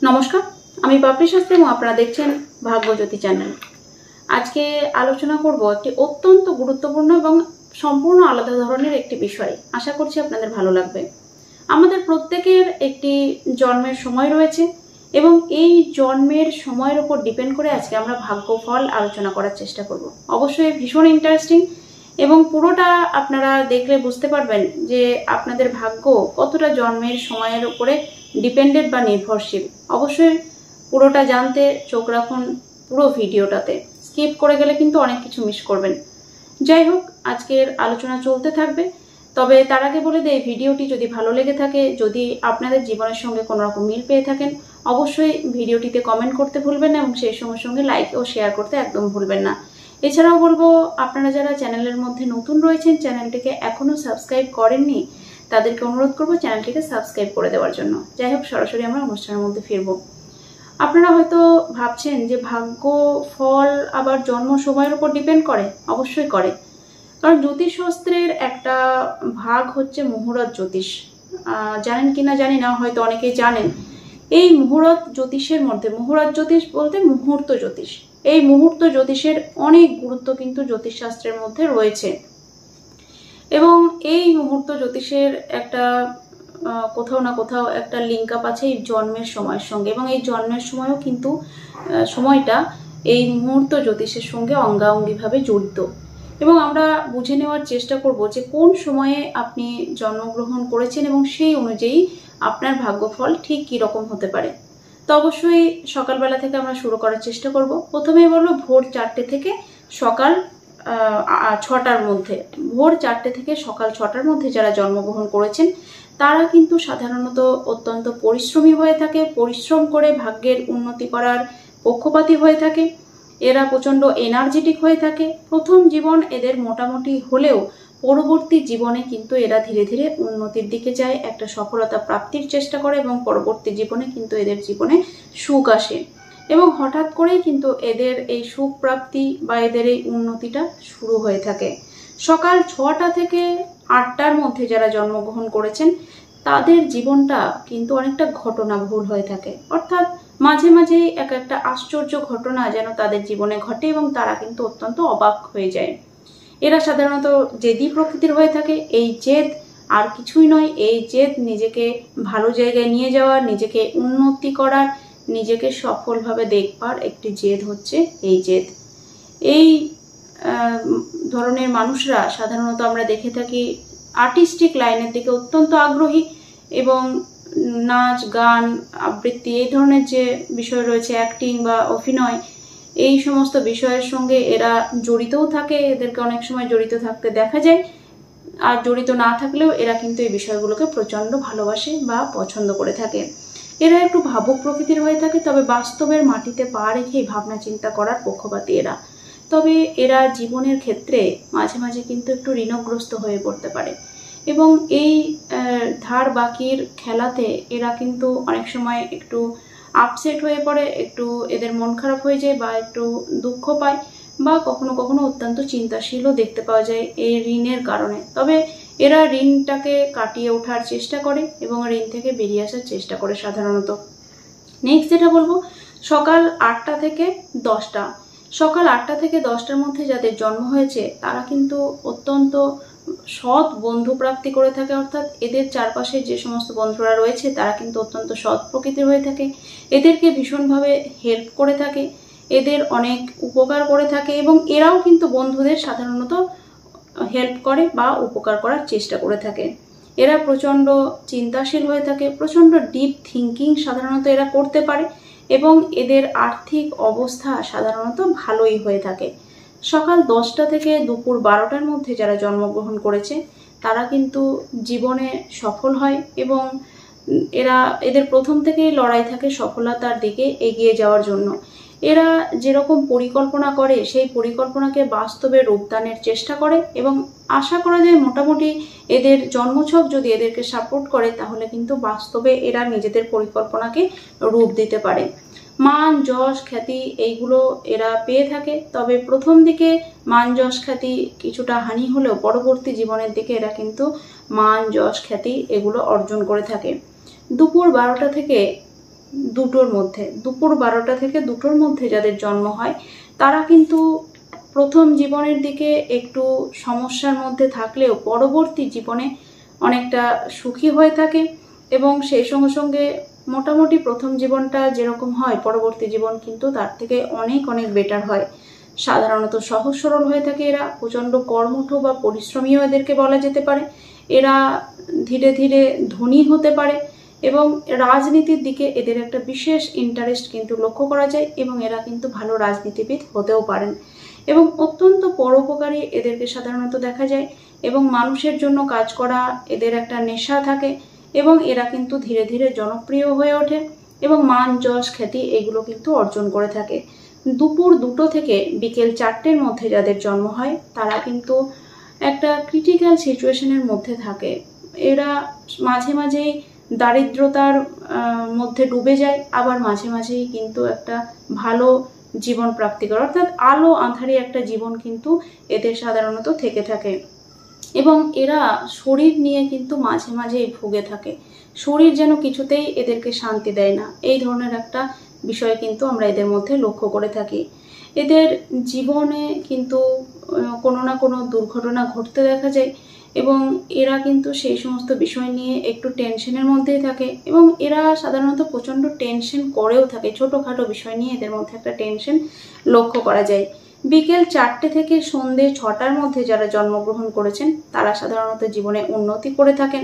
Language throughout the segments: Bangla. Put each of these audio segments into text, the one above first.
নমস্কার, আমি পাপড়ি শাস্ত্রী এবং আপনারা দেখছেন ভাগ্যজ্যোতি চ্যানেল। আজকে আলোচনা করব একটি অত্যন্ত গুরুত্বপূর্ণ এবং সম্পূর্ণ আলাদা ধরনের একটি বিষয়। আশা করছি আপনাদের ভালো লাগবে। আমাদের প্রত্যেকের একটি জন্মের সময় রয়েছে এবং এই জন্মের সময়ের উপর ডিপেন্ড করে আজকে আমরা ভাগ্যফল আলোচনা করার চেষ্টা করব। অবশ্যই ভীষণ ইন্টারেস্টিং এবং পুরোটা আপনারা দেখলে বুঝতে পারবেন যে আপনাদের ভাগ্য কতটা জন্মের সময়ের উপরে ডিপেন্ডেন্ট বা নির্ভরশীল। অবশ্যই পুরোটা জানতে চোখ রাখুন পুরো ভিডিওটাতে। স্কিপ করে গেলে কিন্তু অনেক কিছু মিস করবেন। যাই হোক, আজকের আলোচনা চলতে থাকবে। তবে তার আগে বলে দেই, ভিডিওটি যদি ভালো লেগে থাকে, যদি আপনাদের জীবনের সঙ্গে কোনো রকম মিল পেয়ে থাকেন, অবশ্যই ভিডিওটিতে কমেন্ট করতে ভুলবেন না এবং সেই সঙ্গে সঙ্গে লাইক ও শেয়ার করতে একদম ভুলবেন না। এছাড়াও বলবো, আপনারা যারা চ্যানেলের মধ্যে নতুন রয়েছেন, চ্যানেলটিকে এখনো সাবস্ক্রাইব করেননি, তাদেরকে অনুরোধ করবো চ্যানেলটিকে সাবস্ক্রাইব করে দেওয়ার জন্য। যাই হোক, সরাসরি আমরা অনুষ্ঠানের মধ্যে ফিরবো। আপনারা হয়তো ভাবছেন যে ভাগ্য ফল আবার জন্ম সময়ের উপর ডিপেন্ড করে। অবশ্যই করে, কারণ জ্যোতিষশাস্ত্রের একটা ভাগ হচ্ছে মুহূর্ত জ্যোতিষ। জানেন কিনা জানি না, হয়তো অনেকেই জানেন। এই মুহূর্ত জ্যোতিষের মধ্যে, মুহূর্ত জ্যোতিষ বলতে মুহূর্ত জ্যোতিষ, এই মুহূর্ত জ্যোতিষের অনেক গুরুত্ব কিন্তু জ্যোতিষশাস্ত্রের মধ্যে রয়েছে। এবং এই মুহূর্ত জ্যোতিষের একটা কোথাও না কোথাও একটা লিঙ্ক আপ আছে এই জন্মের সময়ের সঙ্গে, এবং এই জন্মের সময়ও কিন্তু সময়টা এই মুহূর্ত জ্যোতিষের সঙ্গে অঙ্গাঙ্গিভাবে জড়িত। এবং আমরা বুঝে নেওয়ার চেষ্টা করব যে কোন সময়ে আপনি জন্মগ্রহণ করেছেন এবং সেই অনুযায়ী আপনার ভাগ্যফল ঠিক কী রকম হতে পারে। তো অবশ্যই সকালবেলা থেকে আমরা শুরু করার চেষ্টা করব। প্রথমেই বলবো ভোর 4টে থেকে সকাল 6টার মধ্যে, ভোর 4টে থেকে সকাল 6টার মধ্যে যারা জন্মগ্রহণ করেছেন তারা কিন্তু সাধারণত অত্যন্ত পরিশ্রমী হয়ে থাকে, পরিশ্রম করে ভাগ্যের উন্নতি করার পক্ষপাতী হয়ে থাকে। এরা প্রচণ্ড এনার্জেটিক হয়ে থাকে। প্রথম জীবন এদের মোটামুটি হলেও পরবর্তী জীবনে কিন্তু এরা ধীরে ধীরে উন্নতির দিকে যায়, একটা সফলতা প্রাপ্তির চেষ্টা করে এবং পরবর্তী জীবনে কিন্তু এদের জীবনে সুখ আসে এবং হঠাৎ করেই কিন্তু এদের এই সুখ প্রাপ্তি বা এদের এই উন্নতিটা শুরু হয়ে থাকে। সকাল 6টা থেকে 8টার মধ্যে যারা জন্মগ্রহণ করেছেন তাদের জীবনটা কিন্তু অনেকটা ঘটনাবহুল হয়ে থাকে, অর্থাৎ মাঝে মাঝেই একটা আশ্চর্য ঘটনা যেন তাদের জীবনে ঘটে এবং তারা কিন্তু অত্যন্ত অবাক হয়ে যায়। এরা সাধারণত জেদি প্রকৃতির হয়ে থাকে। এই জেদ আর কিছুই নয়, এই জেদ নিজেকে ভালো জায়গায় নিয়ে যাওয়ার, নিজেকে উন্নতি করার, নিজেকে সফলভাবে দেখবার একটি জেদ হচ্ছে এই জেদ। এই ধরনের মানুষরা সাধারণত আমরা দেখে থাকি আর্টিস্টিক লাইনের দিকে অত্যন্ত আগ্রহী এবং নাচ গান আবৃত্তি এই ধরনের যে বিষয় রয়েছে, অ্যাক্টিং বা অভিনয়, এই সমস্ত বিষয়ের সঙ্গে এরা জড়িতও থাকে। এদেরকে অনেক সময় জড়িত থাকতে দেখা যায়, আর জড়িত না থাকলেও এরা কিন্তু এই বিষয়গুলোকে প্রচণ্ড ভালোবাসে বা পছন্দ করে থাকে। এরা একটু ভাবুক প্রকৃতির হয়ে থাকে, তবে বাস্তবের মাটিতে পা রেখেই ভাবনা চিন্তা করার পক্ষপাতী এরা। তবে এরা জীবনের ক্ষেত্রে মাঝে মাঝে কিন্তু একটু ঋণগ্রস্ত হয়ে পড়তে পারে এবং এই ধার বাকির খেলাতে এরা কিন্তু অনেক সময় একটু আপসেট হয়ে পড়ে, একটু এদের মন খারাপ হয়ে যায় বা একটু দুঃখ পায় বা কখনো কখনো অত্যন্ত চিন্তাশীলও দেখতে পাওয়া যায় এই ঋণের কারণে। তবে এরা ঋণটাকে কাটিয়ে ওঠার চেষ্টা করে এবং ঋণ থেকে বেরিয়ে আসার চেষ্টা করে সাধারণত। নেক্সট যেটা বলবো, সকাল 8টা থেকে 10টা, সকাল 8টা থেকে 10টার মধ্যে যাদের জন্ম হয়েছে তারা কিন্তু অত্যন্ত সৎ বন্ধু প্রাপ্তি করে থাকে, অর্থাৎ এদের চারপাশে যে সমস্ত বন্ধুরা রয়েছে তারা কিন্তু অত্যন্ত সৎ প্রকৃতির হয়ে থাকে, এদেরকে ভীষণভাবে হেল্প করে থাকে, এদের অনেক উপকার করে থাকে এবং এরাও কিন্তু বন্ধুদের সাধারণত হেল্প করে বা উপকার করার চেষ্টা করে থাকে। এরা প্রচণ্ড চিন্তাশীল হয়ে থাকে, প্রচণ্ড ডিপ থিঙ্কিং সাধারণত এরা করতে পারে এবং এদের আর্থিক অবস্থা সাধারণত ভালোই হয়ে থাকে। সকাল 10টা থেকে দুপুর 12টার মধ্যে যারা জন্মগ্রহণ করেছে তারা কিন্তু জীবনে সফল হয় এবং এদের প্রথম থেকেই লড়াই থাকে সফলতার দিকে এগিয়ে যাওয়ার জন্য। এরা যেরকম পরিকল্পনা করে সেই পরিকল্পনাকে বাস্তবে রূপদানের চেষ্টা করে এবং আশা করা যায় মোটামুটি এদের জন্মছক যদি এদেরকে সাপোর্ট করে তাহলে কিন্তু বাস্তবে এরা নিজেদের পরিকল্পনাকে রূপ দিতে পারে। মান যশ খ্যাতি এইগুলো এরা পেয়ে থাকে, তবে প্রথম দিকে মান যশ খ্যাতি কিছুটা হানি হলেও পরবর্তী জীবনের দিকে এরা কিন্তু মান যশ খ্যাতি এগুলো অর্জন করে থাকে। দুপুর 12টা থেকে 2টোর মধ্যে, দুপুর 12টা থেকে 2টোর মধ্যে যাদের জন্ম হয় তারা কিন্তু প্রথম জীবনের দিকে একটু সমস্যার মধ্যে থাকলেও পরবর্তী জীবনে অনেকটা সুখী হয়ে থাকে এবং সেই সঙ্গে সঙ্গে মোটামুটি প্রথম জীবনটা যেরকম হয় পরবর্তী জীবন কিন্তু তার থেকে অনেক অনেক বেটার হয়। সাধারণত সহজ সরল হয়ে থাকে এরা, প্রচণ্ড কর্মঠ বা পরিশ্রমীও এদেরকে বলা যেতে পারে। এরা ধীরে ধীরে ধনী হতে পারে এবং রাজনীতির দিকে এদের একটা বিশেষ ইন্টারেস্ট কিন্তু লক্ষ্য করা যায় এবং এরা কিন্তু ভালো রাজনীতিবিদ হতেও পারেন এবং অত্যন্ত পরোপকারী এদেরকে সাধারণত দেখা যায় এবং মানুষের জন্য কাজ করা এদের একটা নেশা থাকে এবং এরা কিন্তু ধীরে ধীরে জনপ্রিয় হয়ে ওঠে এবং মান যশ খ্যাতি এগুলো কিন্তু অর্জন করে থাকে। দুপুর 2টো থেকে বিকেল 4টের মধ্যে যাদের জন্ম হয় তারা কিন্তু একটা ক্রিটিক্যাল সিচুয়েশনের মধ্যে থাকে। এরা মাঝে মাঝেই দারিদ্রতার মধ্যে ডুবে যায়, আবার মাঝে মাঝেই কিন্তু একটা ভালো জীবন প্রাপ্তি করে, অর্থাৎ আলো আঁধারি একটা জীবন কিন্তু এদের সাধারণত থেকে থাকে এবং এরা শরীর নিয়ে কিন্তু মাঝে মাঝেই ভুগে থাকে। শরীর যেন কিছুতেই এদেরকে শান্তি দেয় না, এই ধরনের একটা বিষয় কিন্তু আমরা এদের মধ্যে লক্ষ্য করে থাকি। এদের জীবনে কিন্তু কোনো না কোনো দুর্ঘটনা ঘটতে দেখা যায় এবং এরা কিন্তু সেই সমস্ত বিষয় নিয়ে একটু টেনশনের মধ্যেই থাকে এবং এরা সাধারণত প্রচণ্ড টেনশন করেও থাকে। ছোটোখাটো বিষয় নিয়ে এদের মধ্যে একটা টেনশন লক্ষ্য করা যায়। বিকেল 4টে থেকে সন্ধে 6টার মধ্যে যারা জন্মগ্রহণ করেছেন তারা সাধারণত জীবনে উন্নতি করে থাকেন।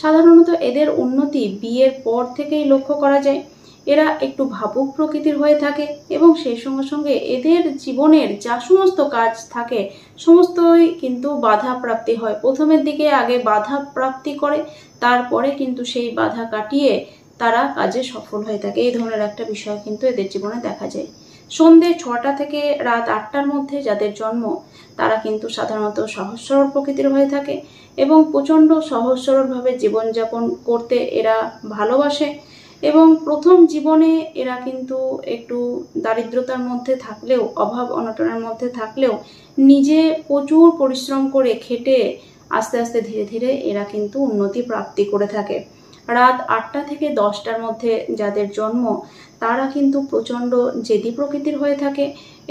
সাধারণত এদের উন্নতি বিয়ের পর থেকেই লক্ষ্য করা যায়। এরা একটু ভাবুক প্রকৃতির হয়ে থাকে এবং সেই সঙ্গে সঙ্গে এদের জীবনের যা সমস্ত কাজ থাকে সমস্তই কিন্তু বাধা প্রাপ্তি হয়। প্রথমের দিকে আগে বাধা প্রাপ্তি করে, তারপরে কিন্তু সেই বাধা কাটিয়ে তারা কাজে সফল হয়ে থাকে। এই ধরনের একটা বিষয় কিন্তু এদের জীবনে দেখা যায়। সন্ধে 6টা থেকে রাত 8টার মধ্যে যাদের জন্ম তারা কিন্তু সাধারণত সহজ সরল প্রকৃতির হয়ে থাকে এবং প্রচণ্ড সহজ সরলভাবে জীবনযাপন করতে এরা ভালোবাসে এবং প্রথম জীবনে এরা কিন্তু একটু দারিদ্রতার মধ্যে থাকলেও, অভাব অনটনের মধ্যে থাকলেও নিজে প্রচুর পরিশ্রম করে খেটে আস্তে আস্তে ধীরে ধীরে এরা কিন্তু উন্নতি প্রাপ্তি করে থাকে। রাত 8টা থেকে 10টার মধ্যে যাদের জন্ম তারা কিন্তু প্রচণ্ড জেদি প্রকৃতির হয়ে থাকে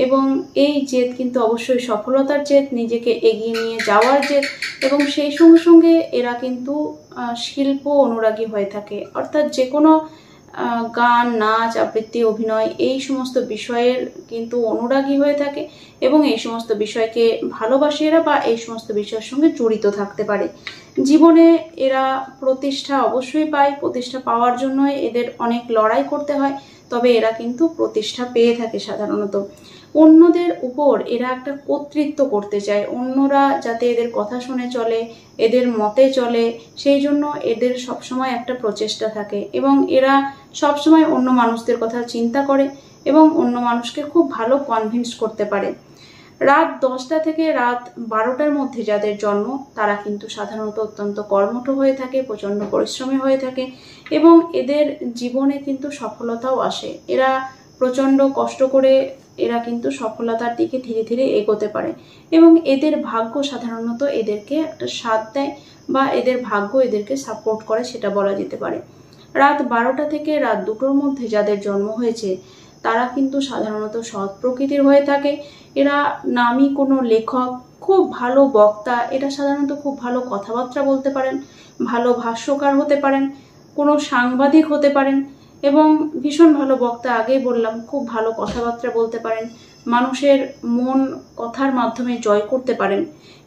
এবং এই জেদ কিন্তু অবশ্যই সফলতার জেদ, নিজেকে এগিয়ে নিয়ে যাওয়ার জেদ এবং সেই সঙ্গে সঙ্গে এরা কিন্তু শিল্প অনুরাগী হয়ে থাকে, অর্থাৎ যে কোনো গান, নাচ, আবৃত্তি, অভিনয় এই সমস্ত বিষয়ের কিন্তু অনুরাগী হয়ে থাকে এবং এই সমস্ত বিষয়কে ভালোবাসে এরা বা এই সমস্ত বিষয়ের সঙ্গে জড়িত থাকতে পারে। জীবনে এরা প্রতিষ্ঠা অবশ্যই পায়, প্রতিষ্ঠা পাওয়ার জন্য এদের অনেক লড়াই করতে হয়, তবে এরা কিন্তু প্রতিষ্ঠা পেয়ে থাকে। সাধারণত অন্যদের উপর এরা একটা কর্তৃত্ব করতে চায়, অন্যরা যাতে এদের কথা শুনে চলে, এদের মতে চলে, সেই জন্য এদের সবসময় একটা প্রচেষ্টা থাকে এবং এরা সবসময় অন্য মানুষদের কথা চিন্তা করে এবং অন্য মানুষকে খুব ভালো কনভিন্স করতে পারে। রাত 10টা থেকে রাত 12টার মধ্যে যাদের জন্ম তারা কিন্তু সাধারণত অত্যন্ত কর্মঠ হয়ে থাকে, প্রচণ্ড পরিশ্রমী হয়ে থাকে এবং এদের জীবনে কিন্তু সফলতাও আসে। এরা প্রচণ্ড কষ্ট করে এরা কিন্তু সফলতার দিকে ধীরে ধীরে এগোতে পারে এবং এদের ভাগ্য সাধারণত এদেরকে একটা সাথ দেয় বা এদের ভাগ্য এদেরকে সাপোর্ট করে, সেটা বলা যেতে পারে। রাত 12টা থেকে রাত 2টোর মধ্যে যাদের জন্ম হয়েছে তারা কিন্তু সাধারণত সৎ প্রকৃতির হয়ে থাকে। এরা নামী কোনো লেখক, খুব ভালো বক্তা, এরা সাধারণত খুব ভালো কথাবার্তা বলতে পারেন, ভালো ভাষ্যকার হতে পারেন, কোনো সাংবাদিক হতে পারেন এবং ভীষণ ভালো বক্তা, আগেই বললাম, খুব ভালো কথাবার্তা বলতে পারেন, মানুষের মন কথার মাধ্যমে জয় করতে পারেন।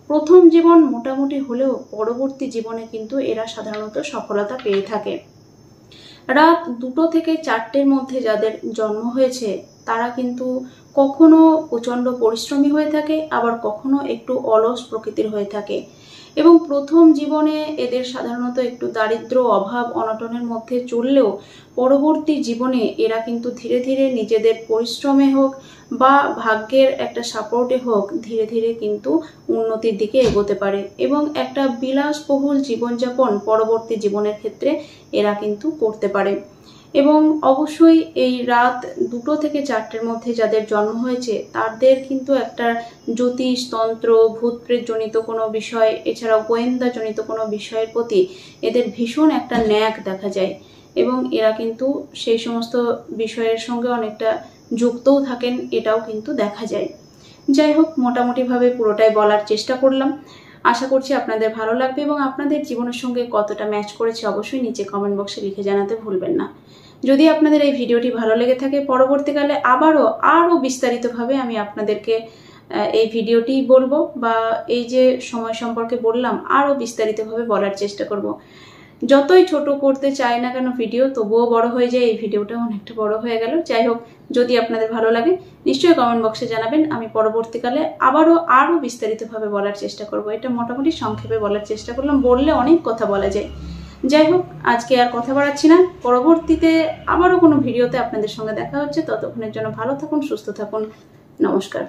প্রথম জীবন মোটামুটি হলেও পরবর্তী জীবনে কিন্তু এরা সাধারণত সফলতা পেয়ে থাকে। রাত 2টো থেকে 4টের মধ্যে যাদের জন্ম হয়েছে তারা কিন্তু কখনো প্রচণ্ড পরিশ্রমী হয়ে থাকে, আবার কখনো একটু অলস প্রকৃতির হয়ে থাকে এবং প্রথম জীবনে এদের সাধারণত একটু দারিদ্র, অভাব অনটনের মধ্যে চললেও পরবর্তী জীবনে এরা কিন্তু ধীরে ধীরে নিজেদের পরিশ্রমে হোক বা ভাগ্যের একটা সাপোর্টে হোক ধীরে ধীরে কিন্তু উন্নতির দিকে এগোতে পারে এবং একটা বিলাসবহুল জীবনযাপন পরবর্তী জীবনের ক্ষেত্রে এরা কিন্তু করতে পারে। এবং অবশ্যই এই রাত 2টো থেকে 4টের মধ্যে যাদের জন্ম হয়েছে তাদের কিন্তু একটা জ্যোতিষ, তন্ত্র, ভূতপ্রেত জনিত কোনো বিষয়, এছাড়াও গোয়েন্দা জনিত কোনো বিষয়ের প্রতি এদের ভীষণ একটা ন্যাক দেখা যায় এবং এরা কিন্তু সেই সমস্ত বিষয়ের সঙ্গে অনেকটা যুক্তও থাকেন, এটাও কিন্তু দেখা যায়। যাই হোক, মোটামুটিভাবে পুরোটাই বলার চেষ্টা করলাম। আশা করছি আপনাদের ভালো লাগবে এবং আপনাদের জীবনের সঙ্গে কতটা ম্যাচ করেছে অবশ্যই নিচে কমেন্ট বক্সে লিখে জানাতে ভুলবেন না। যদি আপনাদের এই ভিডিওটি ভালো লেগে থাকে, পরবর্তীকালে আরও বিস্তারিতভাবে আমি আপনাদেরকে এই ভিডিওটি বলবো, বা এই যে সময় সম্পর্কে বললাম আরও বিস্তারিতভাবে বলার চেষ্টা করব। যতই ছোট করতে চাই না কেন ভিডিও, তবুও বড় হয়ে যায়। এই ভিডিওটা অনেকটা বড় হয়ে গেল। যাই হোক, যদি আপনাদের ভালো লাগে নিশ্চয়ই কমেন্ট বক্সে জানাবেন। আমি পরবর্তীকালে আরও বিস্তারিতভাবে বলার চেষ্টা করব। এটা মোটামুটি সংক্ষেপে বলার চেষ্টা করলাম, বললে অনেক কথা বলা যায়। যাই হোক, আজকে আর কথা বাড়াচ্ছি না। পরবর্তীতে আবারও কোনো ভিডিওতে আপনাদের সঙ্গে দেখা হচ্ছে। ততক্ষণের জন্য ভালো থাকুন, সুস্থ থাকুন। নমস্কার।